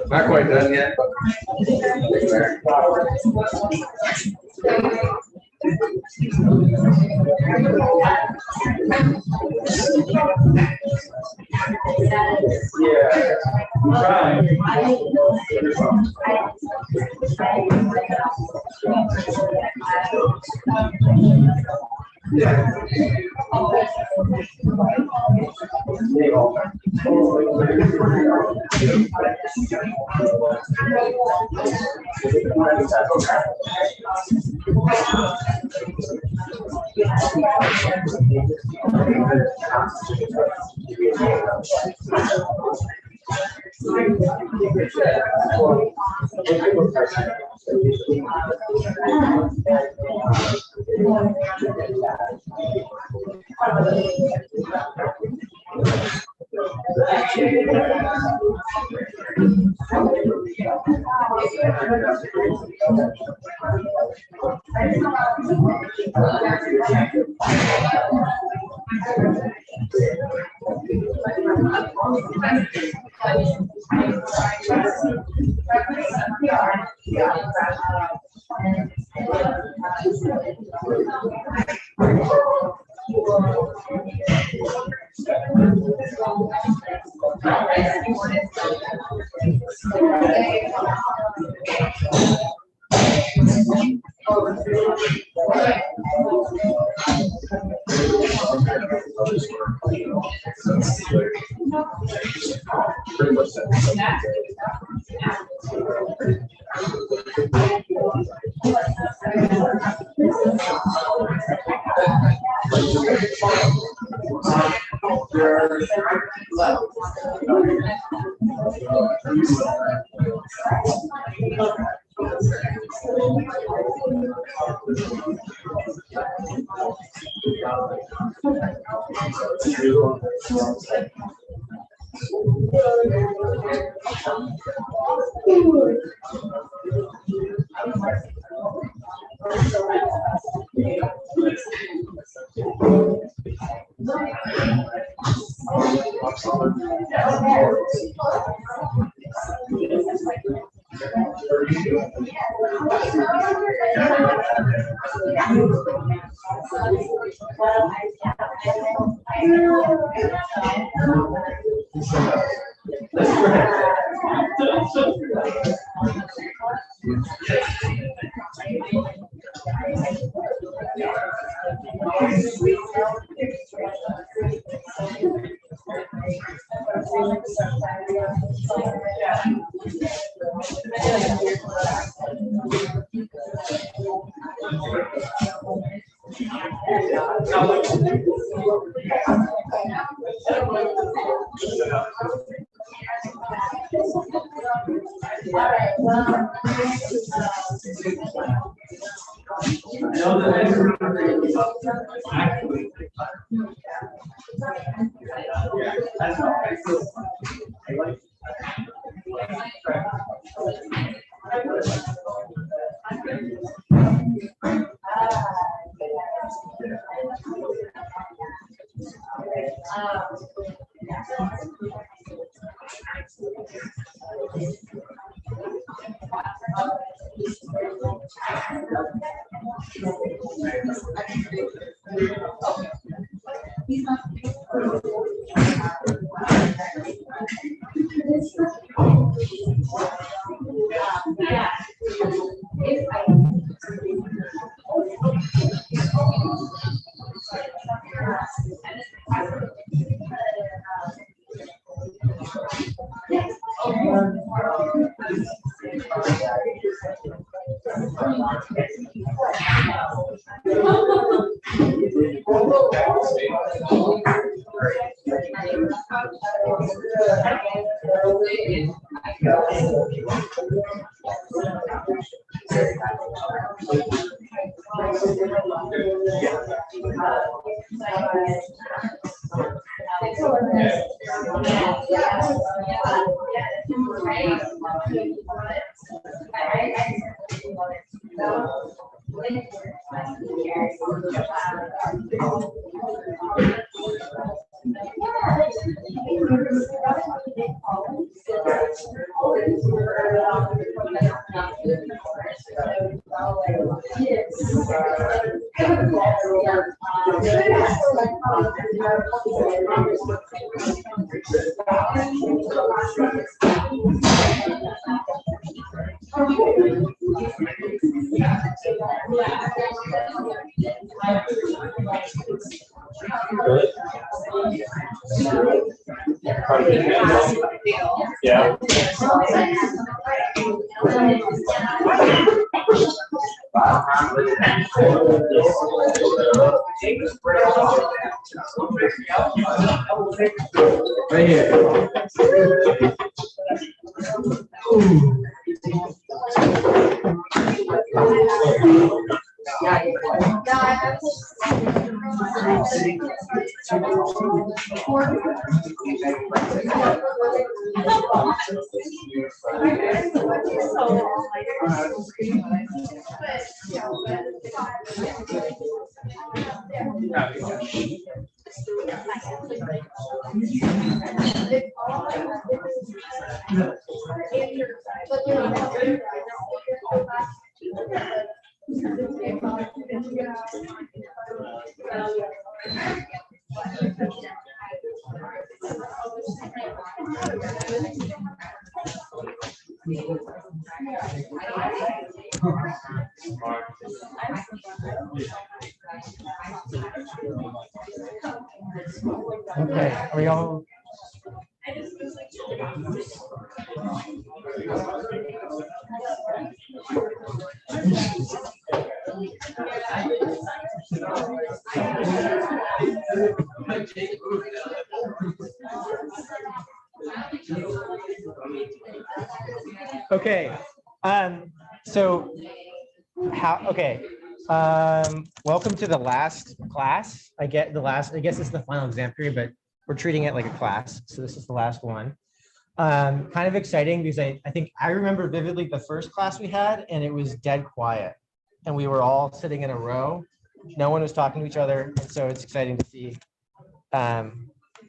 Not quite done yet, but Yeah. Right here. Okay, are we all? Okay, so okay, welcome to the last class. I guess it's the final exam period, but we're treating it like a class. So this is the last one. Kind of exciting because I think I remember vividly the first class we had and it was dead quiet and we were all sitting in a row. No one was talking to each other. And so it's exciting to see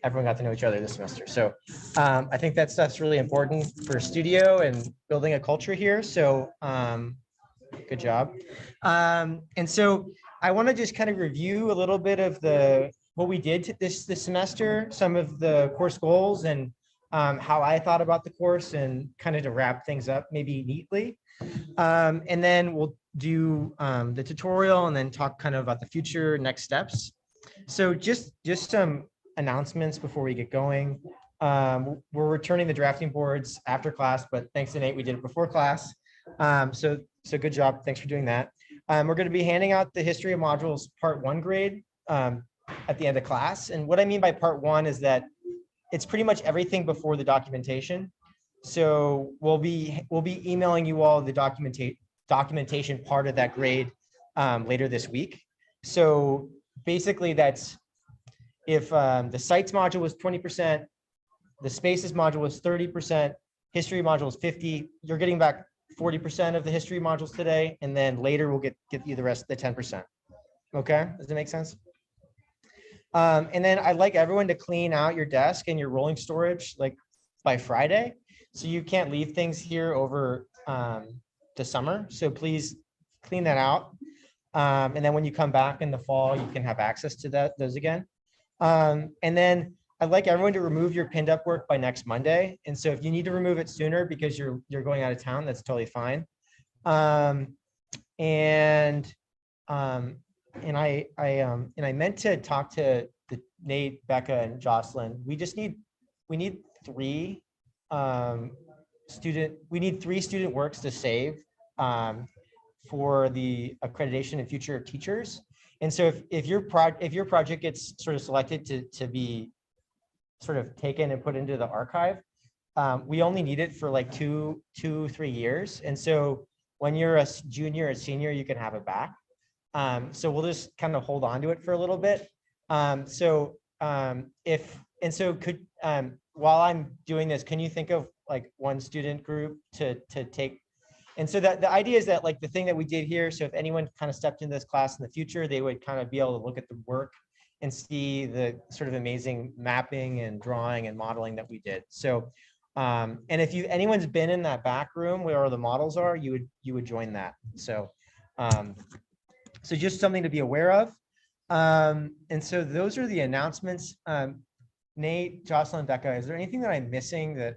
everyone got to know each other this semester. So I think that's really important for studio and building a culture here. So good job. And so I want to just kind of review a little bit of what we did this semester, some of the course goals and how I thought about the course and kind of to wrap things up maybe neatly. And then we'll do the tutorial and then talk kind of about the future next steps. So just some announcements before we get going. We're returning the drafting boards after class, but thanks to Nate, we did it before class. So good job. Thanks for doing that. We're going to be handing out the history of modules part 1 grade at the end of class. And what I mean by part 1 is that it's pretty much everything before the documentation. So we'll be emailing you all the documentation part of that grade later this week. So basically that's if the sites module was 20%, the spaces module was 30%, history module is 50, you're getting back 40% of the history modules today, and then later we'll get you the rest of the 10%. Okay, does that make sense? And then I'd like everyone to clean out your desk and your rolling storage like by Friday. So you can't leave things here over the summer. So please clean that out. And then when you come back in the fall, you can have access to those again. And then I'd like everyone to remove your pinned up work by next Monday. And so if you need to remove it sooner because you're going out of town, that's totally fine. And I meant to talk to Nate, Becca, and Jocelyn. We need three student works to save for the accreditation and future teachers. And so if your project gets sort of selected to be sort of taken and put into the archive, we only need it for like 3 years. And so when you're a junior or senior, you can have it back. So we'll just kind of hold on to it for a little bit. While I'm doing this, can you think of like one student group to take? And so that the idea is that like the thing that we did here, so if anyone kind of stepped into this class in the future, they would kind of be able to look at the work and see the sort of amazing mapping and drawing and modeling that we did. So, and if anyone's been in that back room where the models are, you would join that. So, so just something to be aware of. And so those are the announcements. Nate, Jocelyn, Becca, is there anything that I'm missing that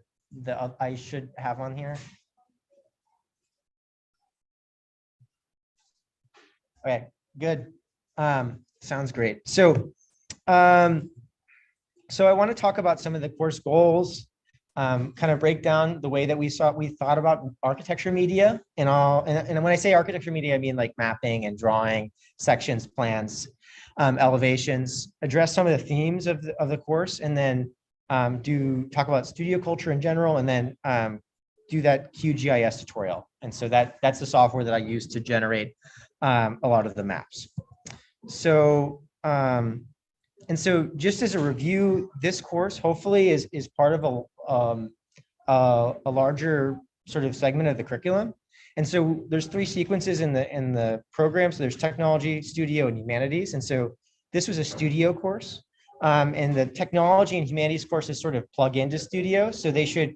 I should have on here? Okay, good. Sounds great. So, I want to talk about some of the course goals, kind of break down the way that we thought about architecture media and when I say architecture media, I mean like mapping and drawing, sections, plans, elevations, address some of the themes of the course, and then talk about studio culture in general, and then do that QGIS tutorial. And so that's the software that I use to generate a lot of the maps. So, and so just as a review, this course hopefully is part of a larger sort of segment of the curriculum. And so there's 3 sequences in the program. So there's technology, studio, and humanities. And so this was a studio course. And the technology and humanities courses sort of plug into studio. So they should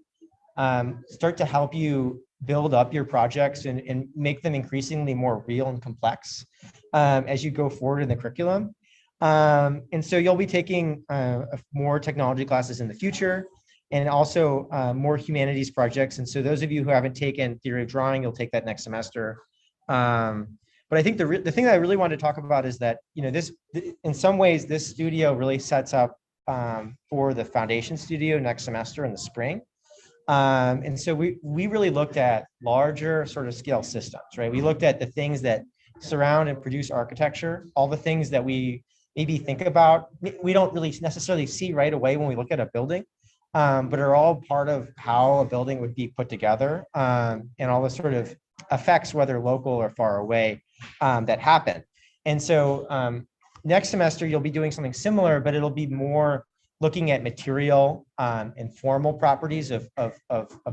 start to help you build up your projects and make them increasingly more real and complex as you go forward in the curriculum. And so you'll be taking more technology classes in the future, and also more humanities projects. And so those of you who haven't taken theory of drawing, you'll take that next semester. But I think the thing that I really wanted to talk about is that, in some ways, this studio really sets up for the foundation studio next semester in the spring. And so we really looked at larger sort of scale systems, right? We looked at the things that surround and produce architecture, all the things that we maybe think about, we don't really necessarily see right away when we look at a building, but are all part of how a building would be put together, and all the sort of effects, whether local or far away, that happen. And so next semester, you'll be doing something similar, but it'll be more looking at material and formal properties of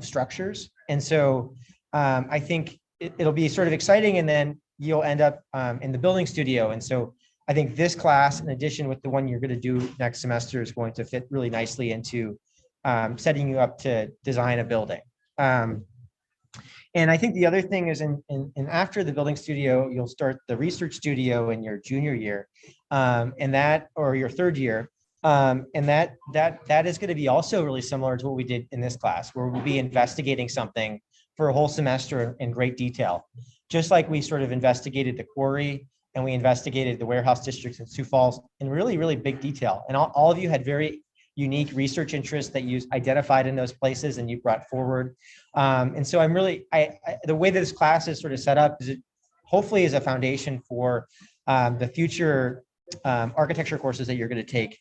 structures. And so I think it'll be sort of exciting, and then you'll end up in the building studio. And so I think this class, in addition with the one you're going to do next semester, is going to fit really nicely into setting you up to design a building. And I think the other thing is in after the building studio, you'll start the research studio in your junior year, or your 3rd year. And that is going to be also really similar to what we did in this class, where we'll be investigating something for a whole semester in great detail. Just like we sort of investigated the quarry and we investigated the warehouse districts in Sioux Falls in really, really big detail. And all of you had very unique research interests that you identified in those places and you brought forward. And so I'm really, the way that this class is sort of set up is it hopefully is a foundation for the future architecture courses that you're going to take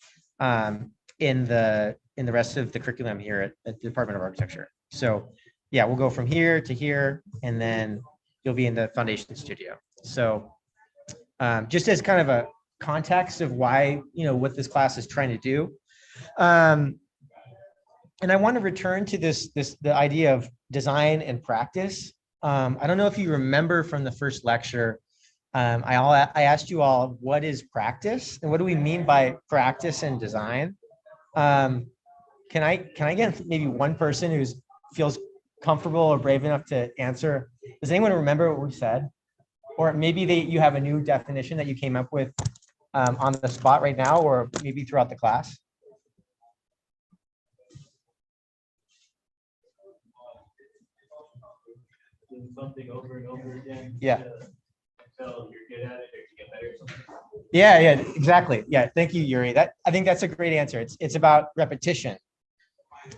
in the rest of the curriculum here at the Department of Architecture. So yeah, we'll go from here to here, and then you'll be in the foundation studio. So just as kind of a context of why, what this class is trying to do. And I want to return to the idea of design and practice. I don't know if you remember from the first lecture, I asked you all, what is practice and what do we mean by practice and design? Can I get maybe one person who feels comfortable or brave enough to answer? Does anyone remember what we said? or maybe you have a new definition that you came up with on the spot right now, or maybe throughout the class. Doing something over and over again. Yeah. Until you're good at it or you get better at something. Yeah, exactly. Yeah, thank you, Yuri. I think that's a great answer. It's about repetition.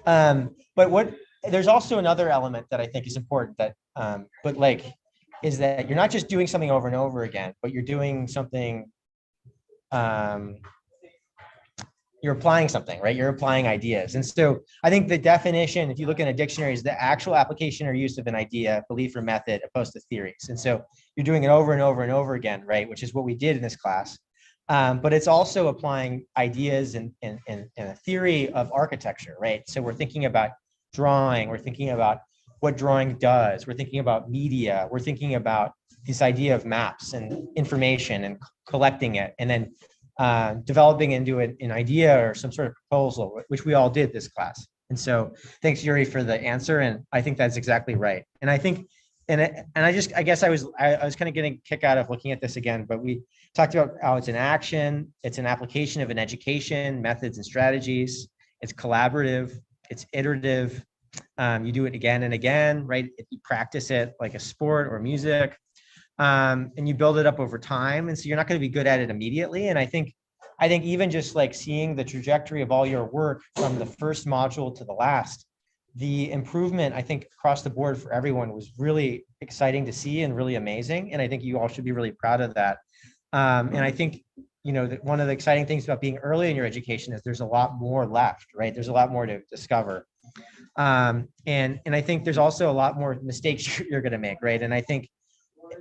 But there's also another element that I think is important that, is that you're not just doing something over and over again, but you're doing something, you're applying something, right? You're applying ideas. And so I think the definition, if you look in a dictionary, is the actual application or use of an idea, belief, or method opposed to theories. And so you're doing it over and over and over again, right? Which is what we did in this class. But it's also applying ideas and a theory of architecture, right? So we're thinking about drawing, we're thinking about what drawing does, we're thinking about media, we're thinking about this idea of maps and information and collecting it, and then developing into an idea or some sort of proposal, which we all did this class. And so thanks, Yuri, for the answer. And I think that's exactly right. And I think, I guess I was kind of getting a kick out of looking at this again, but we talked about how it's an action, it's an application of an education, methods and strategies, it's collaborative, it's iterative. You do it again and again, right? You practice it like a sport or music. And you build it up over time. And so you're not going to be good at it immediately. And I think even just like seeing the trajectory of all your work from the first module to the last, the improvement, I think across the board for everyone was really exciting to see and really amazing. And I think you all should be really proud of that. And I think, that one of the exciting things about being early in your education is there's a lot more left, right? There's a lot more to discover. And I think there's also a lot more mistakes you're going to make, right? And I think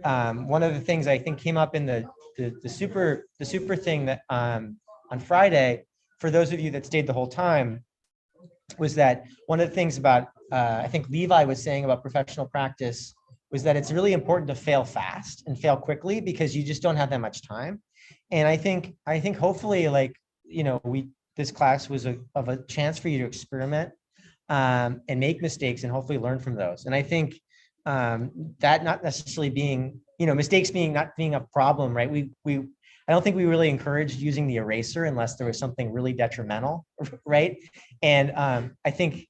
one of the things I think came up in the super thing that on Friday, for those of you that stayed the whole time, was that one of the things about I think Levi was saying about professional practice was that it's really important to fail fast and fail quickly because you just don't have that much time. And I think hopefully this class was of a chance for you to experiment and make mistakes and hopefully learn from those. And I think that not necessarily being, mistakes not being a problem, right? I don't think we really encouraged using the eraser unless there was something really detrimental, right? And I think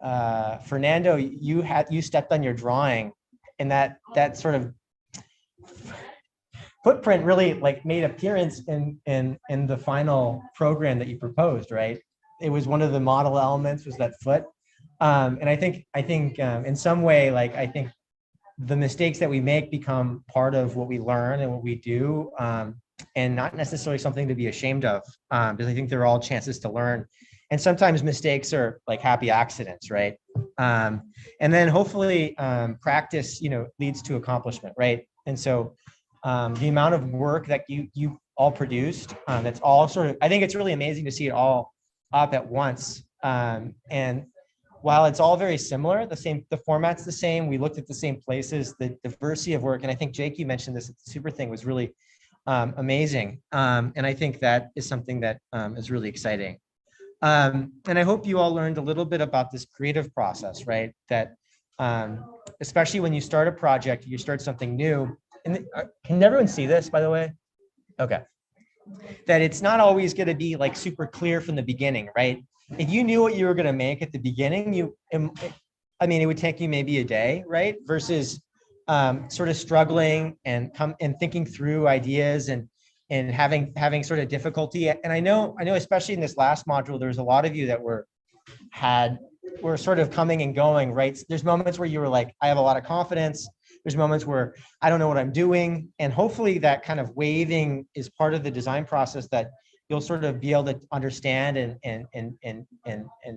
Fernando, you stepped on your drawing, and that sort of footprint really made appearance in the final program that you proposed, right? It was one of the model elements was that foot. And I think in some way, I think the mistakes that we make become part of what we learn and what we do, and not necessarily something to be ashamed of, because I think they're all chances to learn. And sometimes mistakes are like happy accidents, right? And then hopefully practice, leads to accomplishment, right? And so the amount of work that you all produced, that's all sort of, I think it's really amazing to see it all up at once. And while it's all very similar, the format's the same, we looked at the same places, the diversity of work, and I think Jake, you mentioned this at the super thing, was really amazing. And I think that is something that is really exciting. And I hope you all learned a little bit about this creative process, right? That especially when you start a project, you start something new. And can everyone see this, by the way? Okay. That it's not always going to be super clear from the beginning, right? If you knew what you were going to make at the beginning, it would take you maybe a day, right? Versus sort of struggling and thinking through ideas and having sort of difficulty. And I know especially in this last module, there's a lot of you that were sort of coming and going, right? There's moments where you were like, I have a lot of confidence. There's moments where I don't know what I'm doing. And hopefully that kind of waving is part of the design process that you'll sort of be able to understand and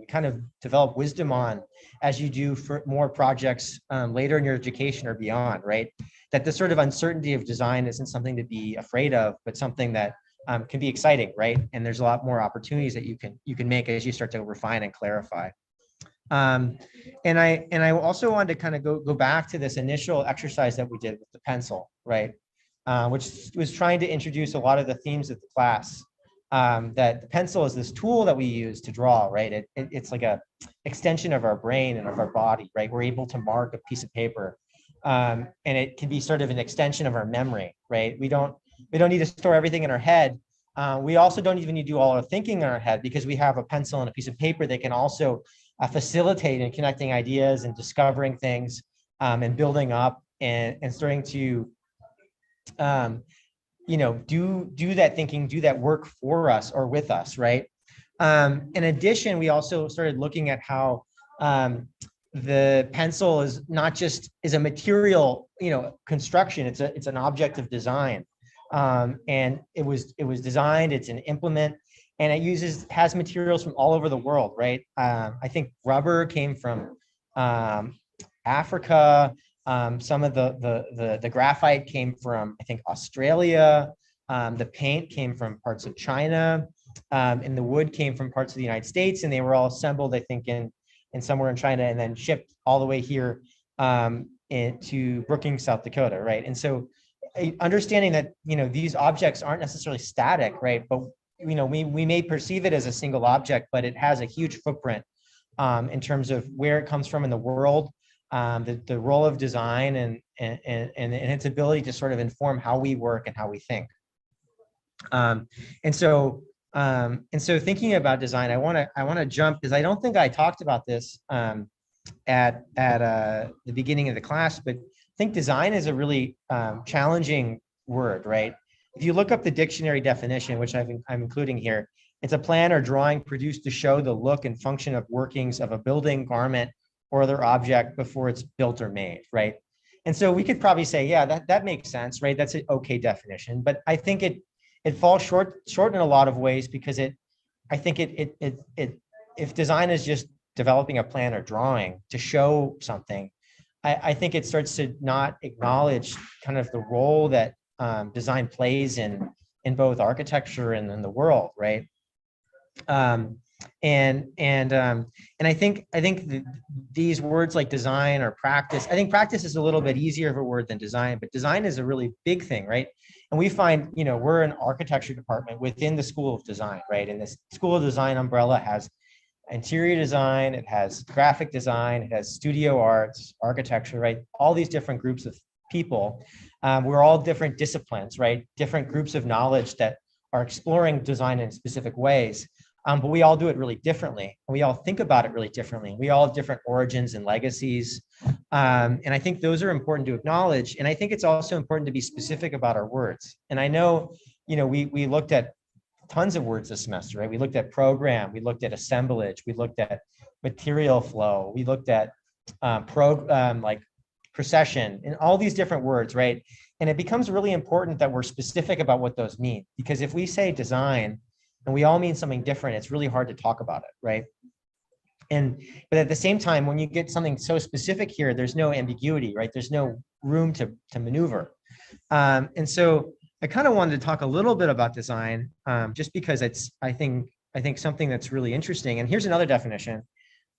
kind of develop wisdom on as you do for more projects later in your education or beyond, right? That the sort of uncertainty of design isn't something to be afraid of, but something that can be exciting, right? And there's a lot more opportunities that you can make as you start to refine and clarify. And I also wanted to kind of go back to this initial exercise that we did with the pencil, right? Which was trying to introduce a lot of the themes of the class. That the pencil is this tool that we use to draw, right? It's like a extension of our brain and of our body, right? We're able to mark a piece of paper. And it can be sort of an extension of our memory, right? We don't need to store everything in our head. We also don't even need to do all our thinking in our head because we have a pencil and a piece of paper that can also facilitate in connecting ideas and discovering things and building up and starting to, do that thinking, do that work for us or with us, right? In addition, we also started looking at how the pencil is not just is a material, construction. It's an object of design, and it was designed. It's an implement, and it has materials from all over the world, right? I think rubber came from Africa. Some of the graphite came from, I think, Australia. The paint came from parts of China, and the wood came from parts of the United States, and they were all assembled, I think, in somewhere in China, and then shipped all the way here to Brookings, South Dakota, right? And so, understanding that these objects aren't necessarily static, right? But we may perceive it as a single object, but it has a huge footprint in terms of where it comes from in the world, the role of design, and its ability to sort of inform how we work and how we think. And so thinking about design, I want to jump, because I don't think I talked about this at the beginning of the class, but I think design is a really challenging word, right? If you look up the dictionary definition, which I'm including here, it's a plan or drawing produced to show the look and function of workings of a building, garment, or other object before it's built or made, right? And so we could probably say, yeah, that makes sense, right? That's an okay definition, but I think it falls short in a lot of ways, because I think if design is just developing a plan or drawing to show something, I think it starts to not acknowledge kind of the role that design plays in both architecture and in the world, right? And I think these words like design or practice, I think practice is a little bit easier of a word than design, but design is a really big thing, right? And we find, we're an architecture department within the School of Design, right? And this School of Design umbrella has interior design, it has graphic design, it has studio arts, architecture, right? All these different groups of people. We're all different disciplines, right? Different groups of knowledge that are exploring design in specific ways. But we all do it really differently. And we all think about it really differently. We all have different origins and legacies. And I think those are important to acknowledge. And I think it's also important to be specific about our words. And I know, we looked at tons of words this semester, right? We looked at program, we looked at assemblage, we looked at material flow, we looked at like procession, and all these different words, right? And it becomes really important that we're specific about what those mean, because if we say design and we all mean something different, it's really hard to talk about it, right? But at the same time, when you get something so specific here, there's no ambiguity, right? There's no room to maneuver. And so I kind of wanted to talk a little bit about design, just because it's, I think something that's really interesting. And here's another definition.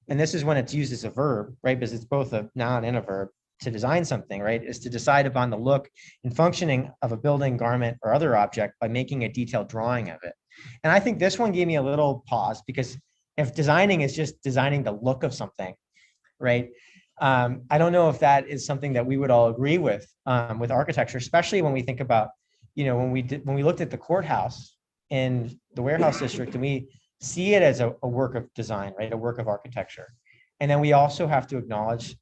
And this is when it's used as a verb, right? Because it's both a noun and a verb. To design something, right, is to decide upon the look and functioning of a building, garment, or other object by making a detailed drawing of it. And I think this one gave me a little pause, because if designing is just designing the look of something, right? I don't know if that is something that we would all agree with architecture, especially when we think about, when we looked at the courthouse in the warehouse district, and we see it as a work of design, right? A work of architecture. And then we also have to acknowledge,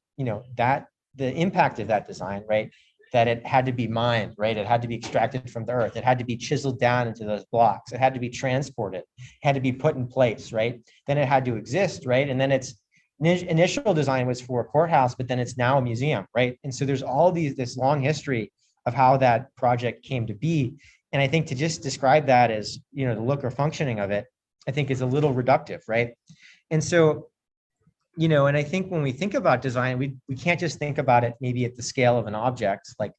that the impact of that design, right? That it had to be mined, right? It had to be extracted from the earth. It had to be chiseled down into those blocks. It had to be transported. It had to be put in place, right? Then it had to exist, right? And then its initial design was for a courthouse, but then it's now a museum, right? And so there's all this long history of how that project came to be. And I think to just describe that as, the look or functioning of it, I think is a little reductive, right? And so, and I think when we think about design, we can't just think about it maybe at the scale of an object, like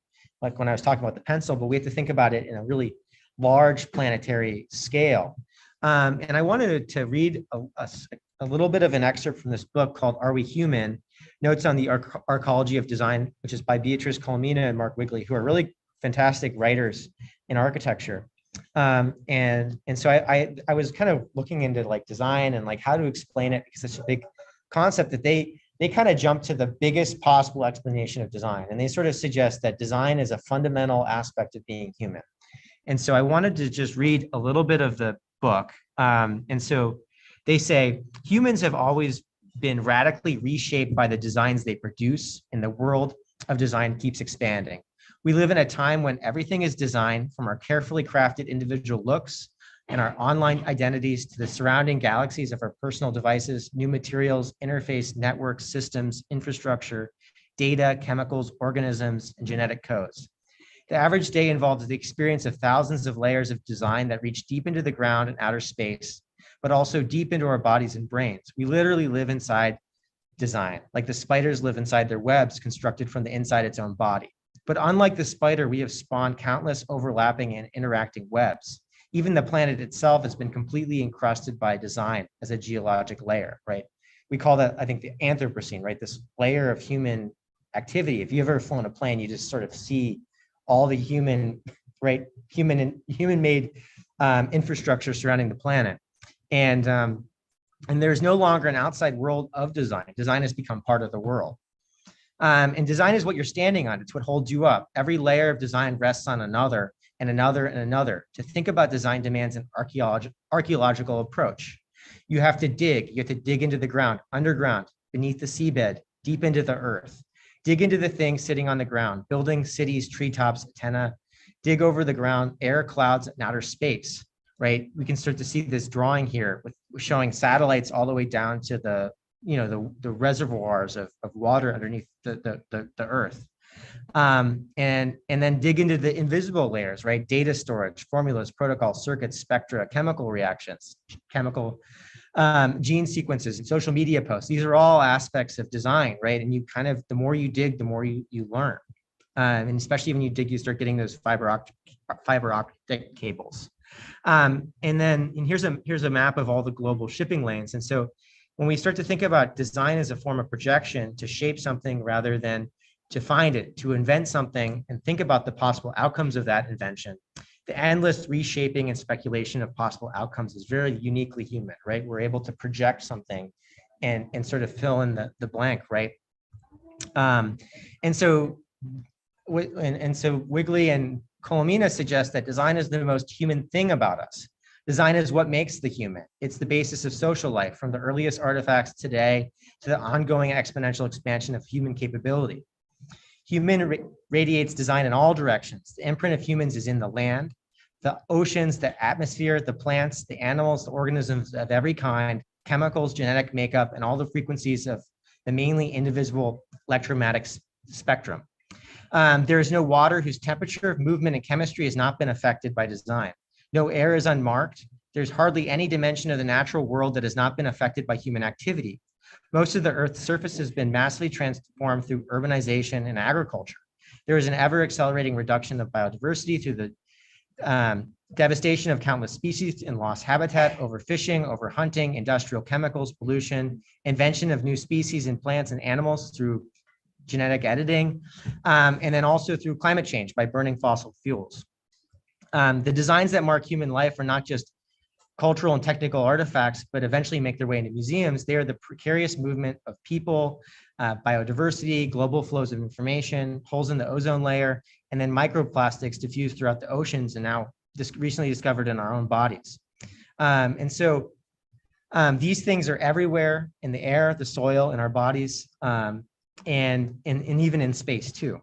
when I was talking about the pencil, but we have to think about it in a really large planetary scale. And I wanted to read a little bit of an excerpt from this book called Are We Human? Notes on the Arcology of Design, which is by Beatrice Colmina and Mark Wigley, who are really fantastic writers in architecture. And so I was kind of looking into like design and like how to explain it, because it's a big concept that they they kind of jump to the biggest possible explanation of design. And they sort of suggest that design is a fundamental aspect of being human. And so I wanted to just read a little bit of the book. And so they say humans have always been radically reshaped by the designs they produce, and the world of design keeps expanding. We live in a time when everything is designed, from our carefully crafted individual looks and our online identities to the surrounding galaxies of our personal devices, new materials, interface, networks, systems, infrastructure, data, chemicals, organisms, and genetic codes. The average day involves the experience of thousands of layers of design that reach deep into the ground and outer space, but also deep into our bodies and brains. We literally live inside design, like the spiders live inside their webs constructed from the inside its own body. But unlike the spider, we have spawned countless overlapping and interacting webs. Even the planet itself has been completely encrusted by design as a geologic layer, right? We call that, I think, the Anthropocene, right? This layer of human activity. If you've ever flown a plane, you just sort of see all the human, right? Human-made infrastructure surrounding the planet. And there's no longer an outside world of design. Design has become part of the world. And design is what you're standing on. It's what holds you up. Every layer of design rests on another and another and another. To think about design demands an archaeological approach. You have to dig. You have to dig into the ground, underground, beneath the seabed, deep into the earth. Dig into the things sitting on the ground, buildings, cities, treetops, antenna. Dig over the ground, air, clouds, and outer space, right? We can start to see this drawing here with showing satellites all the way down to the reservoirs of water underneath the earth. And then dig into the invisible layers, right? Data storage, formulas, protocols, circuits, spectra, chemical reactions, gene sequences, and social media posts. These are all aspects of design, right? And you kind of, the more you dig, the more you learn. And especially when you dig, you start getting those fiber optic cables. And here's a map of all the global shipping lanes. And so when we start to think about design as a form of projection to shape something rather than to find it, to invent something and think about the possible outcomes of that invention, the endless reshaping and speculation of possible outcomes is very uniquely human, right? We're able to project something and sort of fill in the blank, right? And so Wigley and Colomina suggest that design is the most human thing about us. Design is what makes the human. It's the basis of social life, from the earliest artifacts today to the ongoing exponential expansion of human capability. Human radiates design in all directions. The imprint of humans is in the land, the oceans, the atmosphere, the plants, the animals, the organisms of every kind, chemicals, genetic makeup, and all the frequencies of the mainly indivisible electromagnetic spectrum. There is no water whose temperature, movement, and chemistry has not been affected by design. No air is unmarked. There's hardly any dimension of the natural world that has not been affected by human activity. Most of the Earth's surface has been massively transformed through urbanization and agriculture. There is an ever-accelerating reduction of biodiversity through the devastation of countless species and lost habitat, overfishing, overhunting, industrial chemicals, pollution, invention of new species in plants and animals through genetic editing, and then also through climate change by burning fossil fuels. The designs that mark human life are not just cultural and technical artifacts, but eventually make their way into museums. They are the precarious movement of people, biodiversity, global flows of information, holes in the ozone layer, and then microplastics diffused throughout the oceans and now just recently discovered in our own bodies. These things are everywhere in the air, the soil, in our bodies, and even in space too.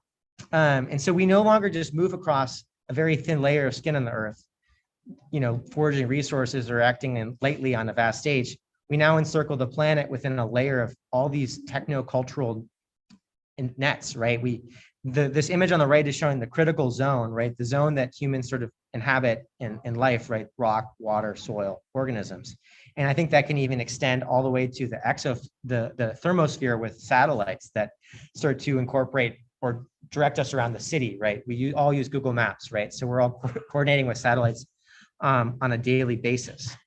And so we no longer just move across a very thin layer of skin on the earth, foraging resources or acting lately on a vast stage. We now encircle the planet within a layer of all these techno-cultural nets, right? This image on the right is showing the critical zone, right? The zone that humans sort of inhabit in life, right? Rock, water, soil, organisms. And I think that can even extend all the way to the thermosphere with satellites that start to incorporate or direct us around the city, right? We all use Google Maps, right? So we're all coordinating with satellites on a daily basis.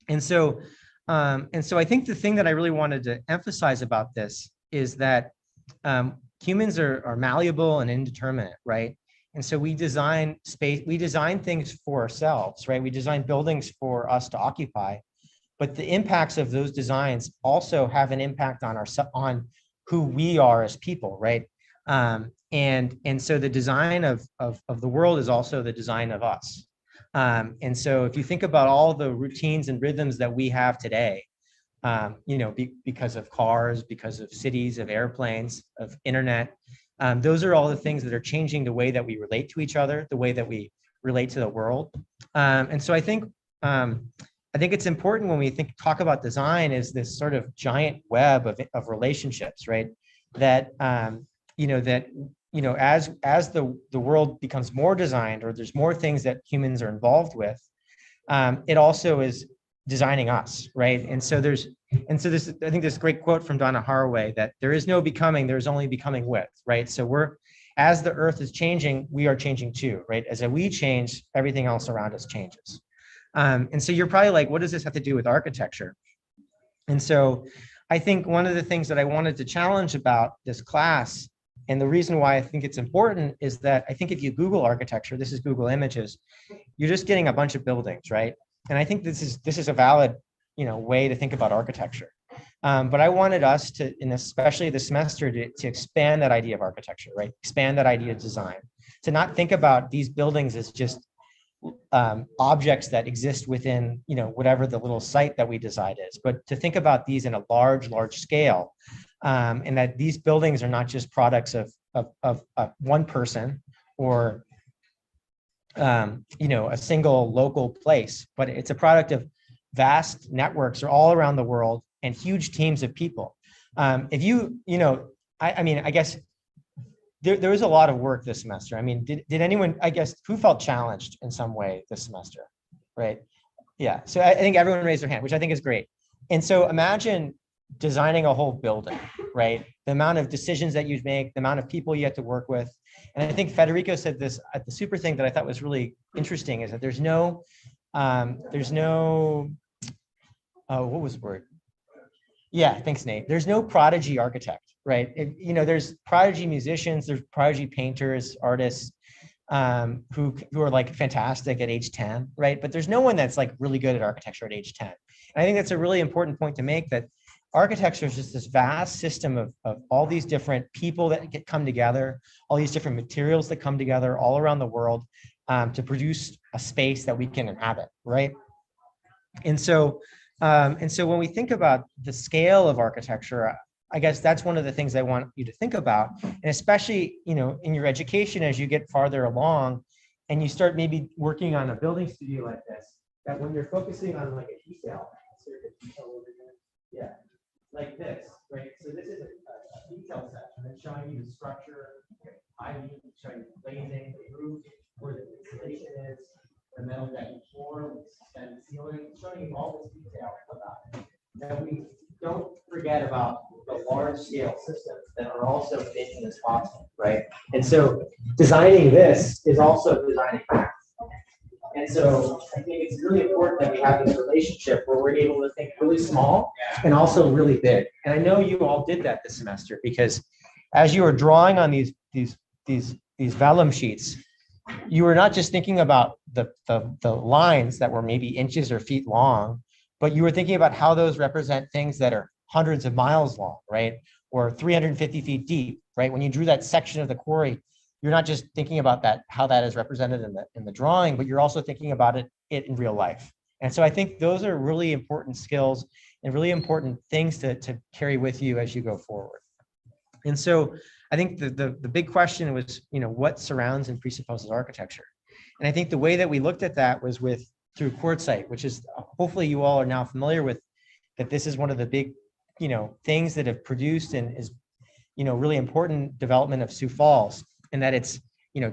And so I think the thing that I really wanted to emphasize about this is that humans are malleable and indeterminate, right? And so we design space, we design things for ourselves, right? We design buildings for us to occupy, but the impacts of those designs also have an impact on on who we are as people, right? And so the design of the world is also the design of us. And so if you think about all the routines and rhythms that we have today, because of cars, because of cities, of airplanes, of internet, those are all the things that are changing the way that we relate to each other, the way that we relate to the world. And so I think it's important when we talk about design is this sort of giant web of relationships, right? That as the world becomes more designed, or there's more things that humans are involved with, it also is designing us, right? And so this, I think this great quote from Donna Haraway that there is no becoming, there's only becoming with, right? So as the earth is changing, we are changing too, right? As we change, everything else around us changes. And so you're probably like, what does this have to do with architecture? And so I think one of the things that I wanted to challenge about this class, and the reason why I think it's important, is that I think if you Google architecture, this is Google Images, you're just getting a bunch of buildings, right? And I think this is a valid, way to think about architecture. But I wanted us to, and especially this semester, to expand that idea of architecture, right? Expand that idea of design, to not think about these buildings as just objects that exist within, whatever the little site that we decide is, but to think about these in a large scale, and that these buildings are not just products of one person or a single local place, but it's a product of vast networks all around the world and huge teams of people. I guess there was a lot of work this semester. I mean, did anyone, I guess, who felt challenged in some way this semester, right? Yeah, so I think everyone raised their hand, which I think is great. And so imagine designing a whole building, right? The amount of decisions that you make, the amount of people you have to work with. And I think Federico said this at the super thing that I thought was really interesting, is that there's no, what was the word? Yeah, thanks, Nate. There's no prodigy architect, right? There's prodigy musicians, there's prodigy painters, artists, who are like fantastic at age 10, right? But there's no one that's like really good at architecture at age 10. And I think that's a really important point to make, that architecture is just this vast system of all these different people that come together, all these different materials that come together all around the world, to produce a space that we can inhabit, right? And so when we think about the scale of architecture, I guess that's one of the things I want you to think about, and especially, in your education, as you get farther along and you start maybe working on a building studio like this, that when you're focusing on like a detail over here, yeah, like this, right? So this is a detail section that's showing you the structure, showing you the glazing, the roof, where the insulation is, the metal decking floor, and ceiling, showing you all this detail about it. That we don't forget about the large scale systems that are also making this possible, right? And so designing this is also designing that. And so I think it's really important that we have this relationship where we're able to think really small and also really big. And I know you all did that this semester, because as you were drawing on these vellum sheets, you were not just thinking about the lines that were maybe inches or feet long, but you were thinking about how those represent things that are hundreds of miles long, right? Or 350 feet deep, right? When you drew that section of the quarry, you're not just thinking about that, how that is represented in the drawing, but you're also thinking about it in real life. And so I think those are really important skills and really important things to carry with you as you go forward. And so I think the big question was, what surrounds and presupposes architecture? And I think the way that we looked at that was through Quartzsite, which is, hopefully you all are now familiar with, that this is one of the big, things that have produced and is, really important development of Sioux Falls, and that it's,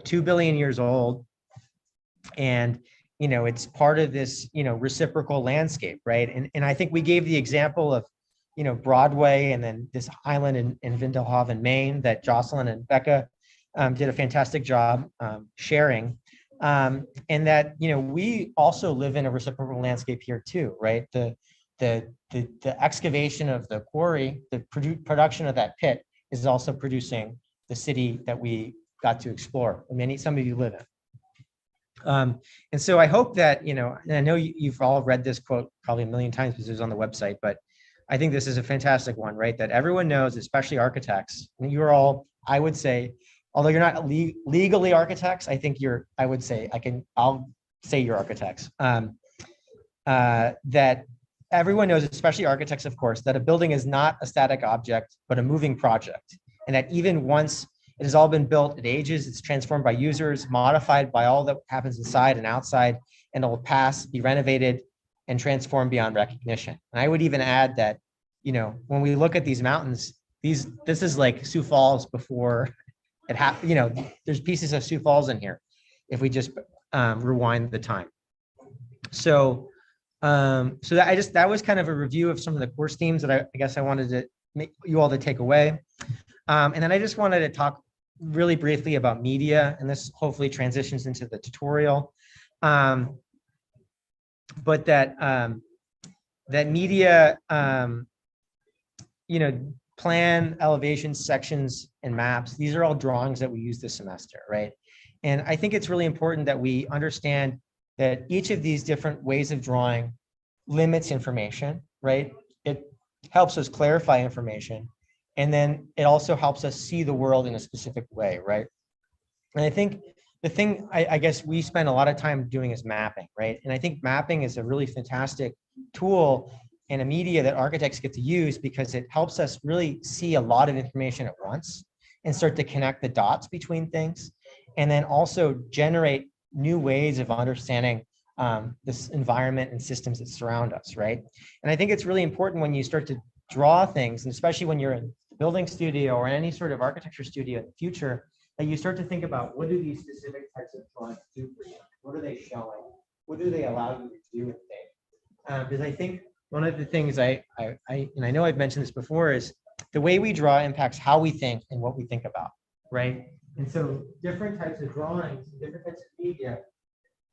2 billion years old. And, it's part of this, reciprocal landscape, right? And I think we gave the example of, Broadway, and then this island in Vindelhaven, Maine, that Jocelyn and Becca did a fantastic job sharing. And that, we also live in a reciprocal landscape here too, right? The excavation of the quarry, the production of that pit is also producing the city that we got to explore. Some of you live in. And so I hope that, and I know you've all read this quote probably a million times because it was on the website, but I think this is a fantastic one, right? That everyone knows, especially architects, and you're all, I would say, although you're not legally architects, I think I would say, I'll say you're architects. That everyone knows, especially architects, of course, that a building is not a static object, but a moving project. And that even once it has all been built, it ages, it's transformed by users, modified by all that happens inside and outside, and it will pass, be renovated, and transformed beyond recognition. And I would even add that, when we look at these mountains, this is like Sioux Falls before it happened. There's pieces of Sioux Falls in here if we just rewind the time. So that was kind of a review of some of the course themes that I guess I wanted to make you all to take away. And then I just wanted to talk really briefly about media, and this hopefully transitions into the tutorial. But that media, plan, elevations, sections, and maps, these are all drawings that we use this semester, right? And I think it's really important that we understand that each of these different ways of drawing limits information, right? It helps us clarify information. And then it also helps us see the world in a specific way, right? And I think the thing I guess we spend a lot of time doing is mapping, right? And I think mapping is a really fantastic tool and a media that architects get to use because it helps us really see a lot of information at once and start to connect the dots between things. And then also generate new ways of understanding this environment and systems that surround us, right? And I think it's really important when you start to draw things, and especially when you're in the building studio or any sort of architecture studio in the future, that you start to think about what do these specific types of drawings do for you? What are they showing? What do they allow you to do and think? Because I think one of the things and I know I've mentioned this before, is the way we draw impacts how we think and what we think about, right? And so different types of drawings, different types of media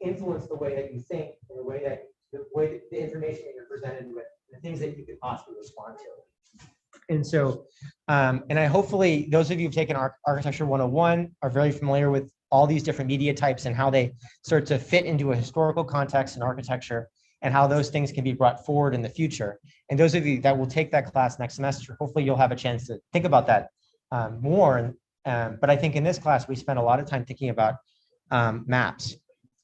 influence the way that you think and the way that the information that you're presented with, the things that you could possibly respond to. And so, and I hopefully those of you who've taken Architecture 101 are very familiar with all these different media types and how they start to fit into a historical context in architecture and how those things can be brought forward in the future. And those of you that will take that class next semester, hopefully you'll have a chance to think about that more. But I think in this class, we spent a lot of time thinking about maps.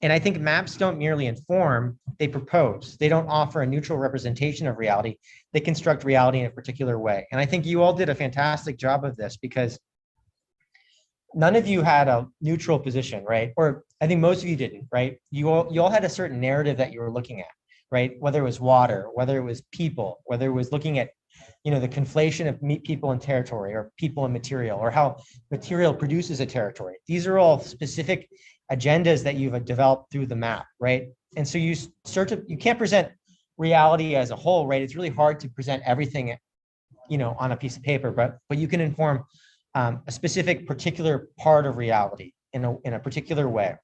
And I think maps don't merely inform, they propose. They don't offer a neutral representation of reality. They construct reality in a particular way. And I think you all did a fantastic job of this because none of you had a neutral position, right? Or I think most of you didn't, right? You all had a certain narrative that you were looking at, right? Whether it was water, whether it was people, whether it was looking at, the conflation of people and territory, or people and material, or how material produces a territory. These are all specific agendas that you've developed through the map, right? And so you can't present reality as a whole, right? It's really hard to present everything, on a piece of paper, but you can inform a specific particular part of reality in a particular way.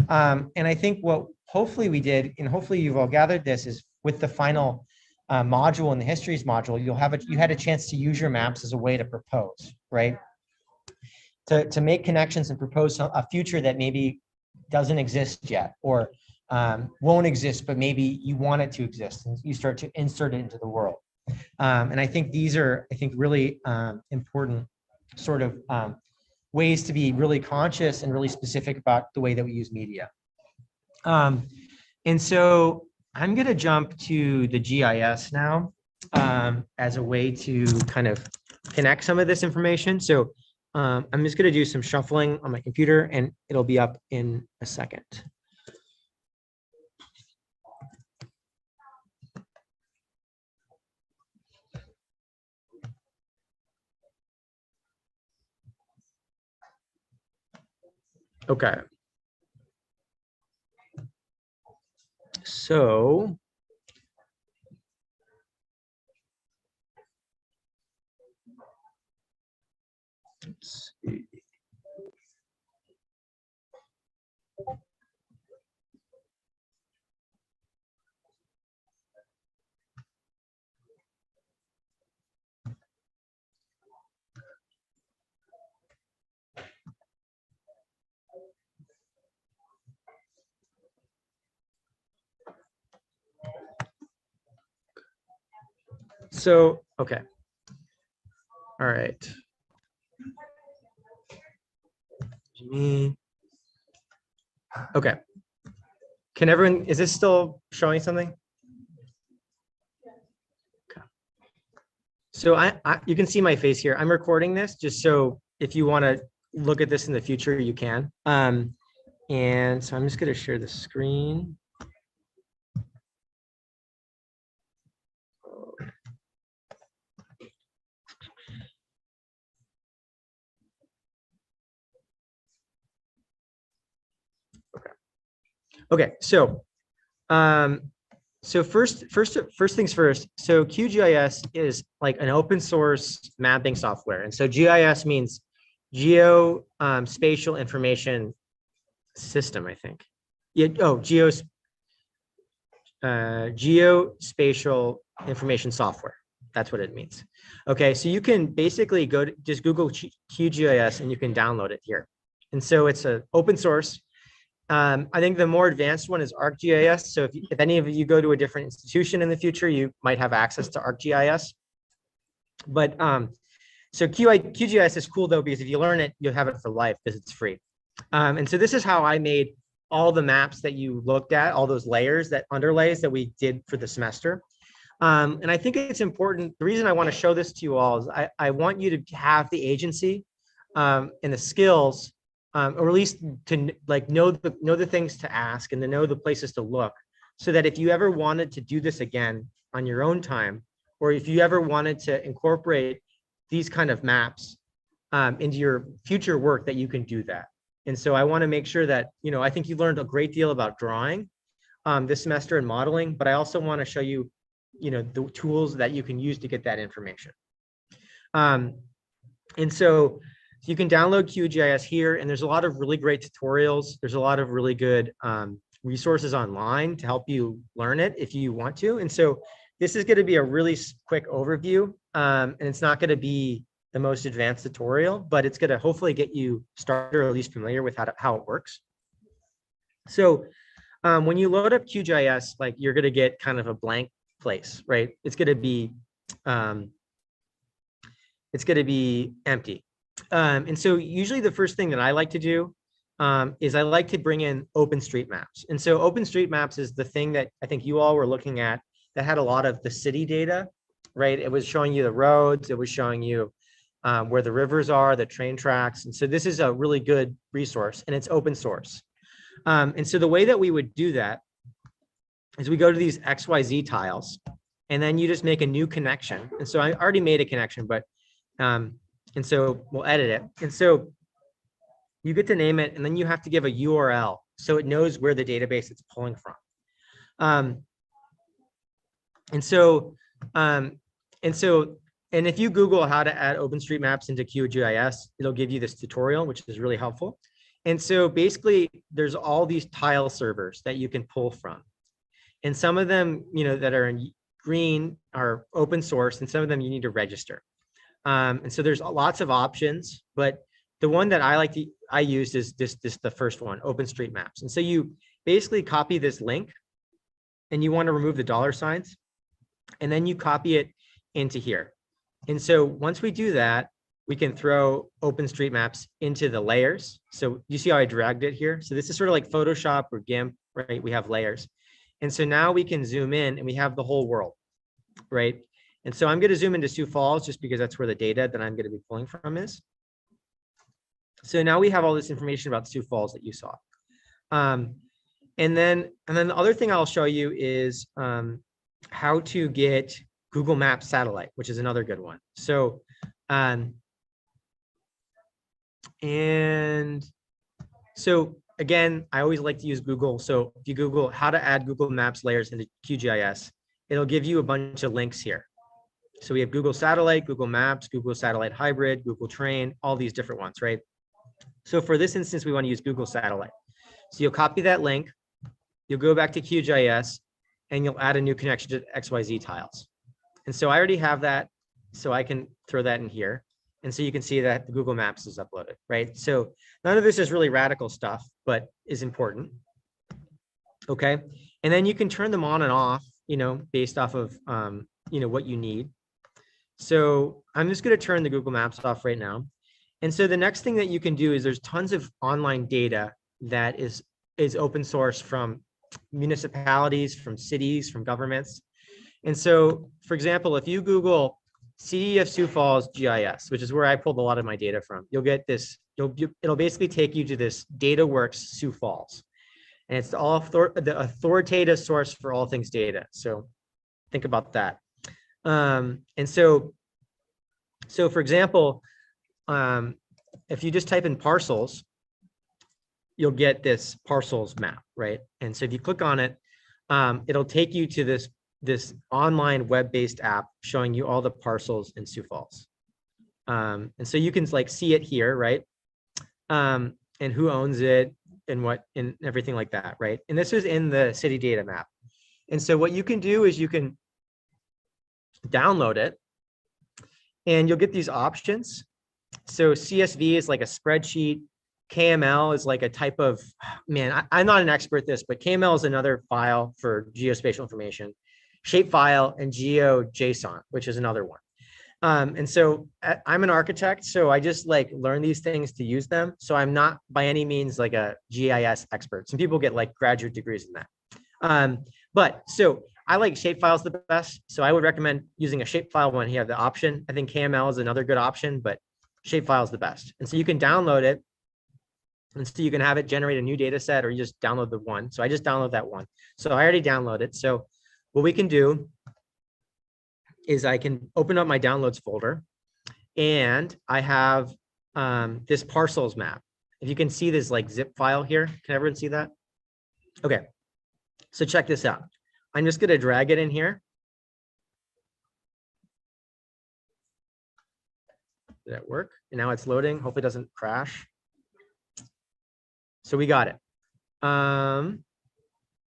And I think what hopefully we did, and hopefully you've all gathered this, is with the final module in the histories module, you had a chance to use your maps as a way to propose, right? To make connections and propose a future that maybe doesn't exist yet, or won't exist, but maybe you want it to exist, and you start to insert it into the world. And I think these are, really important sort of ways to be really conscious and really specific about the way that we use media. And so I'm going to jump to the GIS now as a way to kind of connect some of this information. So I'm just going to do some shuffling on my computer and it'll be up in a second. Okay. So let's see. So, okay. All right. Me. Okay. Can everyone, is this still showing something? Okay. So you can see my face here. I'm recording this just so if you want to look at this in the future, you can. And so I'm just going to share the screen. Okay, so first things first. So QGIS is like an open source mapping software, and so GIS means spatial information system, I think. Yeah. Oh, geospatial information software. That's what it means. Okay, so you can basically go to just Google QGIS and you can download it here. And so it's an open source. I think the more advanced one is ArcGIS. So if any of you go to a different institution in the future, you might have access to ArcGIS. But so QGIS is cool though, because if you learn it, you'll have it for life because it's free. And so this is how I made all the maps that you looked at, all those layers, that underlays that we did for the semester. And I think it's important. The reason I want to show this to you all is I want you to have the agency and the skills, or at least to like know the things to ask and to know the places to look, so that if you ever wanted to do this again on your own time, or if you ever wanted to incorporate these kind of maps into your future work, that you can do that. And so I want to make sure that, I think you learned a great deal about drawing this semester and modeling, but I also want to show you, the tools that you can use to get that information. And so you can download QGIS here, and there's a lot of really great tutorials. There's a lot of really good resources online to help you learn it if you want to. And so this is going to be a really quick overview, and it's not going to be the most advanced tutorial, but it's going to hopefully get you started or at least familiar with how it works. So when you load up QGIS, like you're going to get kind of a blank place, right? It's going to be empty. And so usually the first thing that I like to do is I like to bring in OpenStreetMaps. And so OpenStreetMaps is the thing that I think you all were looking at that had a lot of the city data, right? It was showing you the roads, it was showing you where the rivers are, the train tracks. And so this is a really good resource, and it's open source. And so the way that we would do that is we go to these XYZ tiles, and then you just make a new connection. And so I already made a connection, but and so we'll edit it. And so you get to name it, and then you have to give a URL so it knows where the database it's pulling from. And if you Google how to add OpenStreetMaps into QGIS, it'll give you this tutorial, which is really helpful. And so basically, there's all these tile servers that you can pull from. And some of them, that are in green are open source, and some of them you need to register. And so there's lots of options, but the one that I used is the first one, OpenStreetMaps. And so you basically copy this link, and you want to remove the $signs, and then you copy it into here. And so once we do that, we can throw OpenStreetMaps into the layers. So you see how I dragged it here? So this is sort of like Photoshop or GIMP, right? We have layers. And so now we can zoom in and we have the whole world, right? And so I'm going to zoom into Sioux Falls just because that's where the data that I'm going to be pulling from is. So now we have all this information about Sioux Falls that you saw. And then the other thing I'll show you is how to get Google Maps satellite, which is another good one. So, and so again, I always like to use Google. So if you Google how to add Google Maps layers into QGIS, it'll give you a bunch of links here. So we have Google Satellite, Google Maps, Google Satellite Hybrid, Google Train, all these different ones, right? So for this instance, we want to use Google Satellite. So you'll copy that link, you'll go back to QGIS, and you'll add a new connection to XYZ tiles. And so I already have that, so I can throw that in here. And so you can see that the Google Maps is uploaded, right? So none of this is really radical stuff, but is important. Okay. And then you can turn them on and off, based off of, what you need. So I'm just going to turn the Google Maps off right now. And so the next thing that you can do is there's tons of online data that is open source from municipalities, from cities, from governments. And so, for example, if you Google City of Sioux Falls GIS, which is where I pulled a lot of my data from, you'll get this, it'll basically take you to this DataWorks Sioux Falls. And it's the authoritative source for all things data. So think about that. And so for example, if you just type in parcels, you'll get this parcels map, right? And so if you click on it, it'll take you to this online web-based app showing you all the parcels in Sioux Falls. And so you can like see it here, right? And who owns it and what and everything like that, right? And this is in the city data map. And so what you can do is you can download it and you'll get these options. So CSV is like a spreadsheet. KML is like a type of, man, I'm not an expert at this, but KML is another file for geospatial information. Shapefile and GeoJSON, which is another one. And so I'm an architect, so I just like learn these things to use them. So I'm not by any means like a GIS expert. Some people get like graduate degrees in that. But so I like shapefiles the best. So I would recommend using a shapefile when you have the option. I think KML is another good option, but shapefile is the best. And so you can download it. And so you can have it generate a new data set, or you just download the one. So I just download that one. So I already downloaded it. So what we can do is I can open up my downloads folder, and I have this parcels map. If you can see this like zip file here, can everyone see that? Okay, so check this out. I'm just gonna drag it in here. Did that work? And now it's loading. Hopefully it doesn't crash. So we got it. So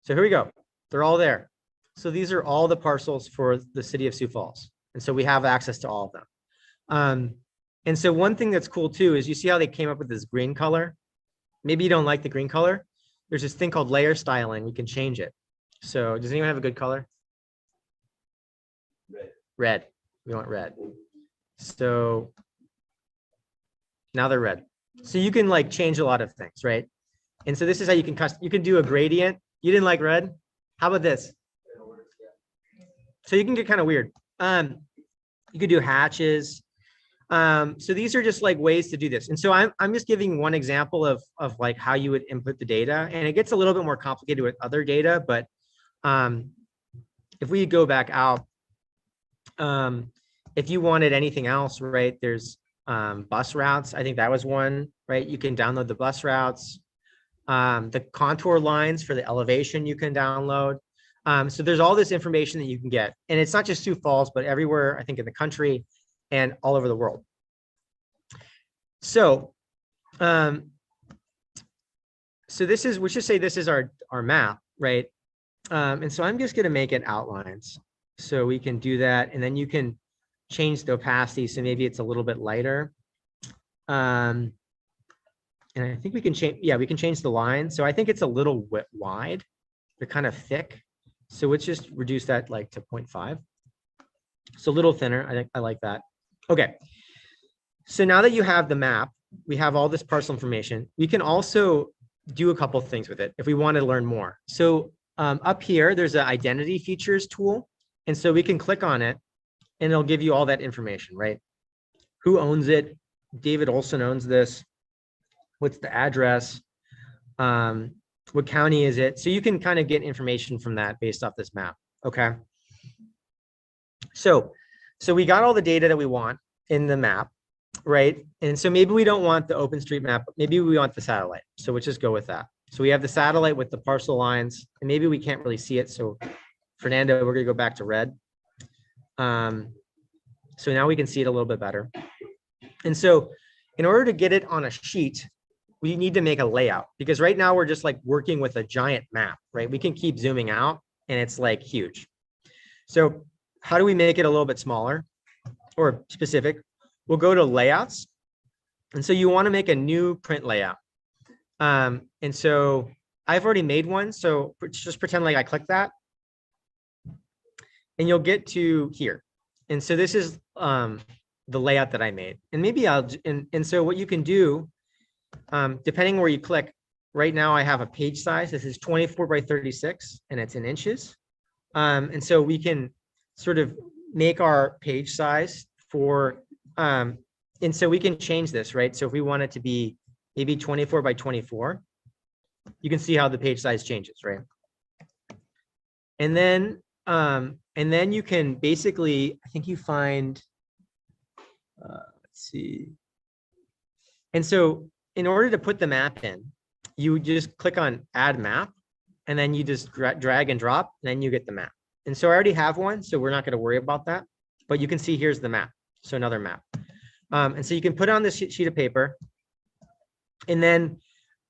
here we go. They're all there. So these are all the parcels for the city of Sioux Falls. And so we have access to all of them. And so one thing that's cool too is you see how they came up with this green color. Maybe you don't like the green color. There's this thing called layer styling. We can change it. So does anyone have a good color? Red. Red. We want red. So now they're red. So you can like change a lot of things, right? And so this is how you can do a gradient. You didn't like red? How about this? So you can get kind of weird. You could do hatches. So these are just like ways to do this. And so I'm just giving one example of like how you would input the data, and it gets a little bit more complicated with other data. But if we go back out, if you wanted anything else, right? There's bus routes. I think that was one, right? You can download the bus routes. The contour lines for the elevation you can download. So there's all this information that you can get, and it's not just Sioux Falls, but everywhere, I think, in the country and all over the world. So, so this is, we should say this is our map, right? And so I'm just going to make it outlines. So we can do that, and then you can change the opacity. So maybe it's a little bit lighter. And I think we can change, yeah, we can change the line. So I think it's a little wide. They're kind of thick. So let's just reduce that like to 0.5. So a little thinner. I think I like that. Okay. So now that you have the map, we have all this parcel information. We can also do a couple of things with it if we want to learn more. So up here, there's an identity features tool. And so we can click on it and it'll give you all that information, right? Who owns it? David Olson owns this. What's the address? What county is it? So you can kind of get information from that based off this map. Okay. So we got all the data that we want in the map, right? And so maybe we don't want the OpenStreetMap, maybe we want the satellite. So let's just go with that. So we have the satellite with the parcel lines, and maybe we can't really see it. So Fernando, we're gonna go back to red. So now we can see it a little bit better. And so in order to get it on a sheet, we need to make a layout, because right now we're just like working with a giant map, right? We can keep zooming out and it's like huge. So how do we make it a little bit smaller or specific? We'll go to layouts. And so you want to make a new print layout. And so I've already made one. So just pretend like I click that and you'll get to here. and so this is the layout that I made. And maybe and so what you can do, depending where you click, right now I have a page size. This is 24 by 36 and it's in inches. And so we can sort of make our page size for, and so we can change this, right? So if we want it to be maybe 24 by 24, you can see how the page size changes, right? And then you can basically, I think you find, let's see. And so in order to put the map in, you just click on add map, and then you just drag and drop, and then you get the map. And so I already have one, so we're not going to worry about that. But you can see here's the map. So another map. And so you can put it on this sheet of paper, and then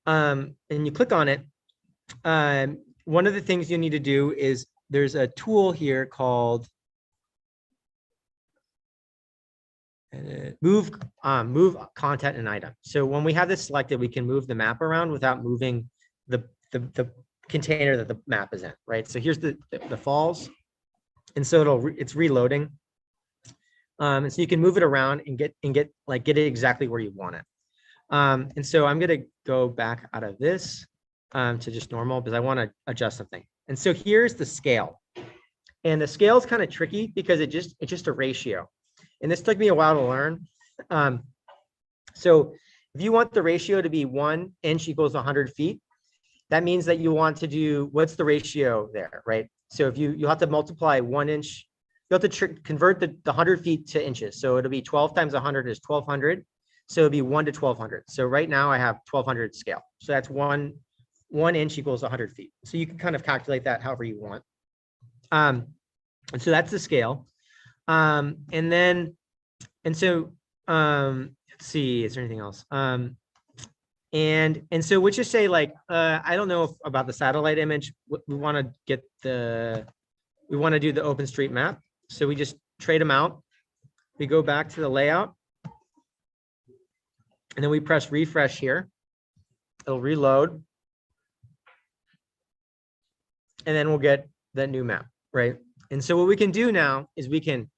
and you click on it. One of the things you need to do is there's a tool here called move content and item. So when we have this selected, we can move the map around without moving the container that the map is in, right? So here's the falls, and so it's reloading, and so you can move it around and get it exactly where you want it. And so I'm gonna go back out of this to just normal because I want to adjust something. And so here's the scale, and the scale is kind of tricky because it's just a ratio, and this took me a while to learn. So if you want the ratio to be 1 inch equals 100 feet, that means that you want to do, what's the ratio there, right? So if you'll have to multiply 1 inch, you have to convert the 100 feet to inches. So it'll be 12 times 100 is 1200. So it'll be 1 to 1200. So right now I have 1200 scale. So that's 1 inch equals 100 feet. So you can kind of calculate that however you want. And so that's the scale. Let's see, is there anything else? And so we just say like, I don't know about the satellite image. We want to do the OpenStreetMap. So we just trade them out. We go back to the layout, and then we press refresh here. It'll reload, and then we'll get that new map, right? And so what we can do now is we can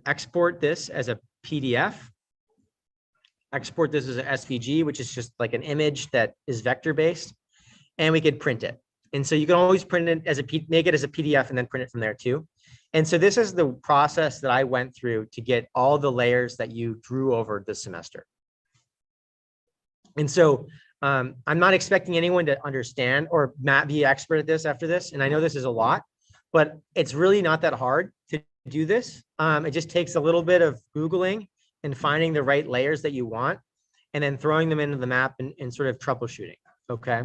export this as a PDF, export this as an SVG, which is just like an image that is vector based, and we could print it. And so you can always print it as make it as a PDF and then print it from there too. And so this is the process that I went through to get all the layers that you drew over this semester. And so I'm not expecting anyone to understand or be expert at this after this. And I know this is a lot, but it's really not that hard to do this. It just takes a little bit of Googling and finding the right layers that you want, and then throwing them into the map and sort of troubleshooting, okay?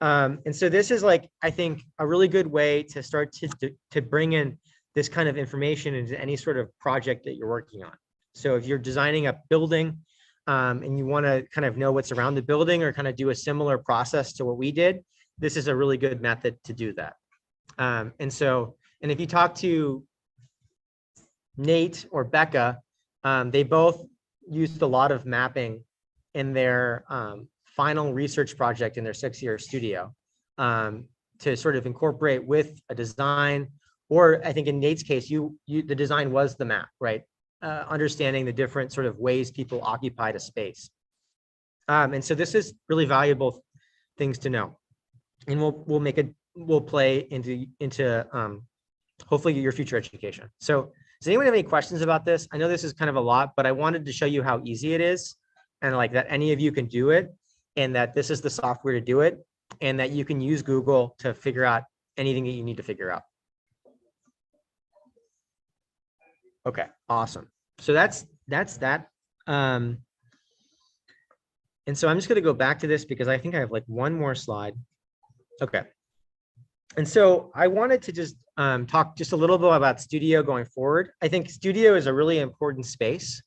And so this is like, I think, a really good way to start to bring in this kind of information into any sort of project that you're working on. So if you're designing a building and you want to kind of know what's around the building or kind of do a similar process to what we did, this is a really good method to do that. And if you talk to Nate or Becca, they both used a lot of mapping in their final research project in their 6-year studio to sort of incorporate with a design, or I think in Nate's case, the design was the map, right? Understanding the different sort of ways people occupied a space. And so this is really valuable things to know. And we'll play into hopefully your future education. So does anyone have any questions about this? I know this is kind of a lot, but I wanted to show you how easy it is, and like that any of you can do it, and that this is the software to do it, and that you can use Google to figure out anything that you need to figure out. Okay, awesome. So that's that. And so I'm just going to go back to this because I think I have like one more slide. Okay. And so I wanted to just talk just a little bit about Studio going forward. I think Studio is a really important space,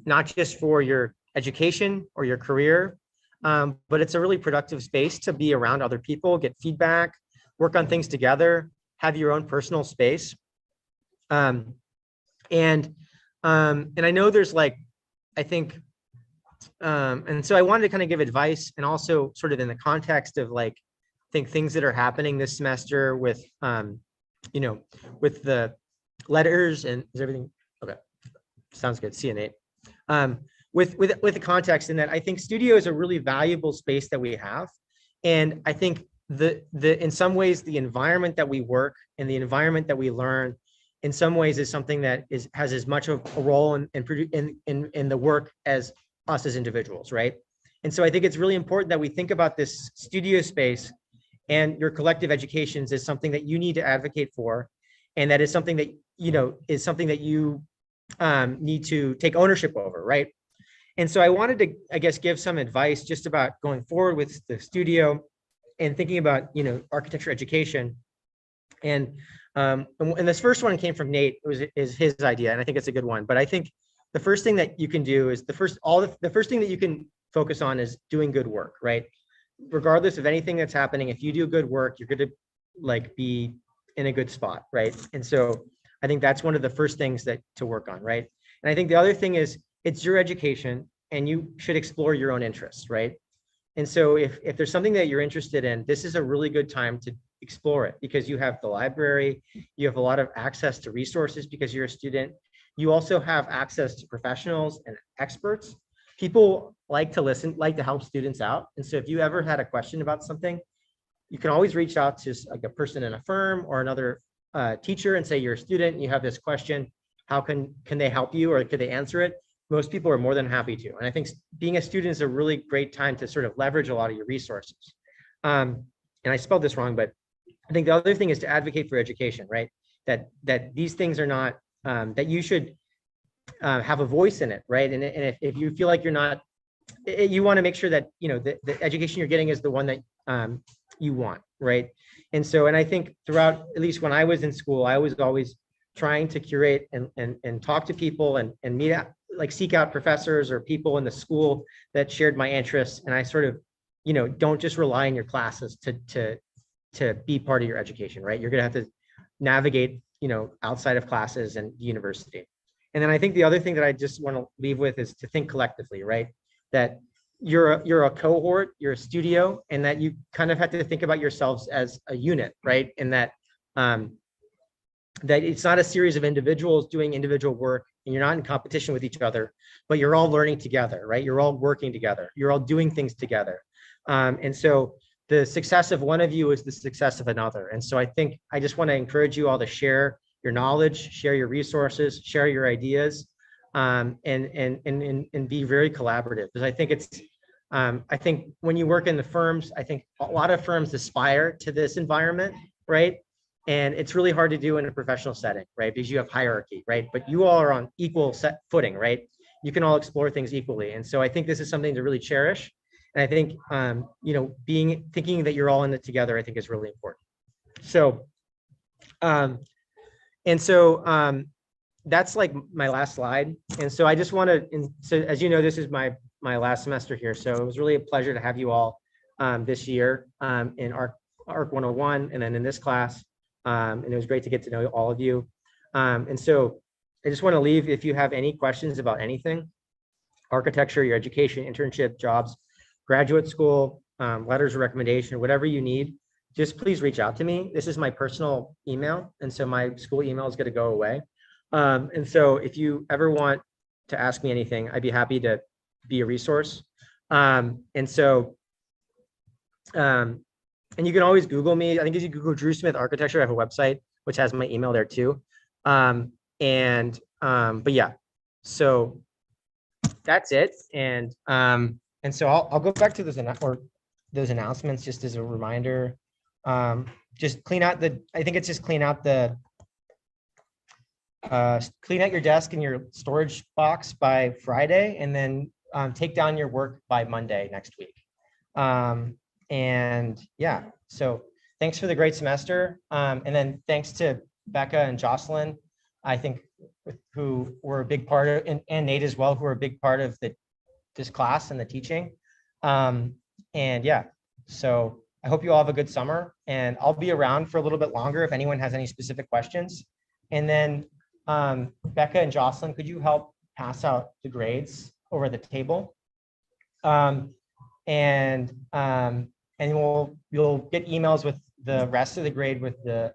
not just for your education or your career, but it's a really productive space to be around other people, get feedback, work on things together, have your own personal space. And I know there's like, I think, and so I wanted to kind of give advice, and also sort of in the context of like, I think things that are happening this semester with, with the letters and is everything okay? Sounds good. See you, Nate. With the context in that I think studio is a really valuable space that we have. And I think in some ways, the environment that we work and the environment that we learn in some ways is something that has as much of a role in the work as us as individuals, right? And so I think it's really important that we think about this studio space and your collective educations is something that you need to advocate for. And that is something that, is something that you need to take ownership over, right? And so I wanted to, I guess, give some advice just about going forward with the studio and thinking about, architecture education. And this first one came from Nate. Is his idea, and I think it's a good one. But I think the first thing that you can do is the first thing that you can focus on is doing good work, right? Regardless of anything that's happening, if you do good work, you're going to be in a good spot, right? And so I think that's one of the first things to work on, right? And I think the other thing is it's your education and you should explore your own interests, right? And so if there's something that you're interested in, this is a really good time to explore it because you have the library, you have a lot of access to resources because you're a student. You also have access to professionals and experts. People like to listen, like to help students out. And so if you ever had a question about something, you can always reach out to like a person in a firm or another teacher and say, you're a student, you have this question, how can they help you or could they answer it? Most people are more than happy to. And I think being a student is a really great time to sort of leverage a lot of your resources. And I spelled this wrong, but I think the other thing is to advocate for education, right? That these things are not, that you should have a voice in it, right? And if you feel like you're not, you want to make sure that, the education you're getting is the one that you want, right? And so, and I think throughout, at least when I was in school, I was always trying to curate and talk to people and meet out, like seek out professors or people in the school that shared my interests. And I sort of, don't just rely on your classes to be part of your education, right? You're going to have to navigate, outside of classes and university. And then I think the other thing that I just want to leave with is to think collectively, right? That you're a cohort, you're a studio, and that you kind of have to think about yourselves as a unit, right? And that that it's not a series of individuals doing individual work and you're not in competition with each other, but you're all learning together, right? You're all working together. You're all doing things together. And so the success of one of you is the success of another. And so I think I just want to encourage you all to share your knowledge, share your resources, share your ideas, and be very collaborative. Because I think I think when you work in the firms, I think a lot of firms aspire to this environment, right? And it's really hard to do in a professional setting, right? Because you have hierarchy, right? But you all are on equal set footing, right? You can all explore things equally. And so I think this is something to really cherish. And I think, thinking that you're all in it together, I think is really important. So, that's like my last slide. And so I just want to, so as you know, this is my last semester here. So it was really a pleasure to have you all this year in ARC 101 and then in this class. And it was great to get to know all of you. And so I just want to leave, if you have any questions about anything, architecture, your education, internship, jobs, graduate school, letters of recommendation, whatever you need, just please reach out to me. This is my personal email. And so my school email is going to go away. And so if you ever want to ask me anything, I'd be happy to be a resource. And you can always Google me. I think if you Google Drew Smith Architecture, I have a website, which has my email there too. But yeah, so that's it. And so I'll go back to those announcements just as a reminder. Just clean out I think it's just clean out your desk and your storage box by Friday, and then take down your work by Monday next week. And yeah, so thanks for the great semester. And then thanks to Becca and Jocelyn, I think, who were a big part of, and Nate as well, who were a big part of this class and the teaching. And yeah, so I hope you all have a good summer, and I'll be around for a little bit longer if anyone has any specific questions. And then Becca and Jocelyn, could you help pass out the grades over the table? And you'll get emails with the rest of the grade with the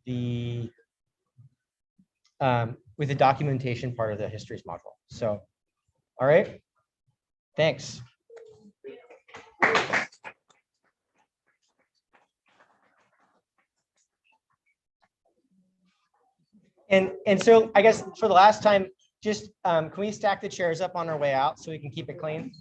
the documentation part of the histories module. So, all right, thanks. And so I guess for the last time, just can we stack the chairs up on our way out so we can keep it clean?